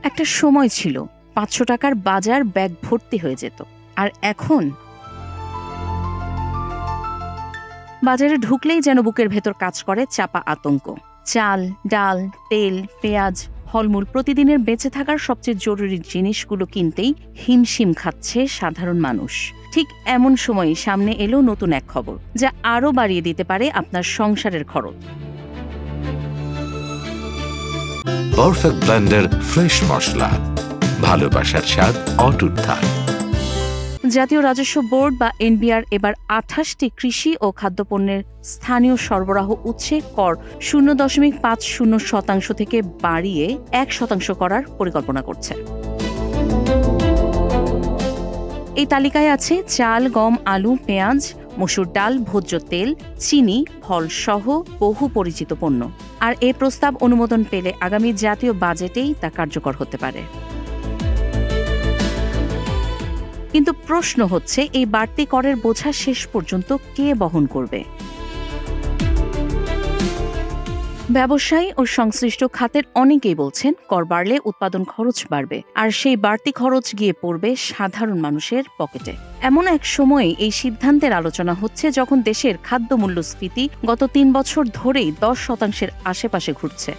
একটা সময় ছিল ৫০০ টাকার বাজার ব্যাগ ভর্তি হয়ে যেত, আর এখন বাজারে ঢুকলেই যেন বুকের ভেতর কাজ করে চাপা আতঙ্ক। চাল, ডাল, তেল, পেঁয়াজ, ফলমূল, প্রতিদিনের বেঁচে থাকার সবচেয়ে জরুরি জিনিসগুলো কিনতেই হিমশিম খাচ্ছে সাধারণ মানুষ। ঠিক এমন সময় সামনে এলো নতুন এক খবর, যা আরও বাড়িয়ে দিতে পারে আপনার সংসারের খরচ। পারফেক্ট ব্লেন্ডার ফ্রেশ মশলা, ভালোবাসার স্বাদ অটুট থাক। জাতীয় রাজস্ব বোর্ড বা এনবিআর এবার ২৮টি কৃষি ও খাদ্যপণ্যের স্থানীয় সরবরাহ উৎসে কর ০.৫০% থেকে বাড়িয়ে ১% করার পরিকল্পনা করছে। এই তালিকায় আছে চাল, গম, আলু, পেঁয়াজ, মসুর ডাল, ভোজ্য তেল, চিনি, ফলসহ বহু পরিচিত পণ্য। আর এই প্রস্তাব অনুমোদন পেলে আগামী জাতীয় বাজেটেই তা কার্যকর হতে পারে। কিন্তু প্রশ্ন হচ্ছে, এই বাড়তি করের বোঝা শেষ পর্যন্ত কে বহন করবে? ব্যবসায়ী ও সংশ্লিষ্ট খাতের অনেকেই বলছেন, কর বাড়লে উৎপাদন খরচ বাড়বে, আর সেই বাড়তি খরচ গিয়ে পড়বে সাধারণ মানুষের পকেটে। এমন এক সময়ে এই সিদ্ধান্তের আলোচনা হচ্ছে যখন দেশের খাদ্য মূল্যস্ফীতি গত ৩ বছর ধরেই ১০% আশেপাশে ঘুরছে।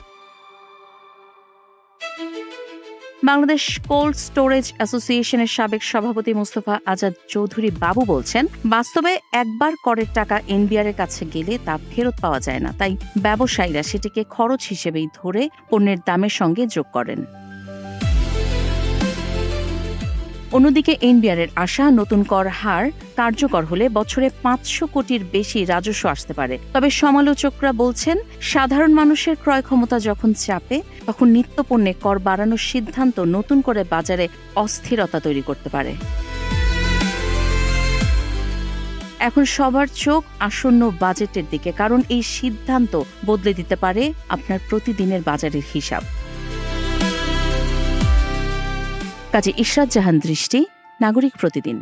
বাংলাদেশ কোল্ড স্টোরেজ অ্যাসোসিয়েশনের সাবেক সভাপতি মোস্তফা আজাদ চৌধুরী বাবু বলছেন, বাস্তবে একবার করের টাকা এনবিআর এর কাছে গেলে তা ফেরত পাওয়া যায় না, তাই ব্যবসায়ীরা সেটিকে খরচ হিসেবেই ধরে পণ্যের দামের সঙ্গে যোগ করেন। অন্যদিকে এনবিআর এর আশা, নতুন কর হার কার্যকর হলে বছরে ৫০০ কোটির বেশি রাজস্ব আসতে পারে। তবে সমালোচকরা বলছেন, সাধারণ মানুষের ক্রয় ক্ষমতা যখন চাপে, তখন নিত্যপণ্যে কর বাড়ানোর সিদ্ধান্ত নতুন করে বাজারে অস্থিরতা তৈরি করতে পারে। এখন সবার চোখ আসন্ন বাজেটের দিকে, কারণ এই সিদ্ধান্ত বদলে দিতে পারে আপনার প্রতিদিনের বাজারের হিসাব। কাজী ইশরাত জাহান দৃষ্টি, নাগরিক প্রতিদিন।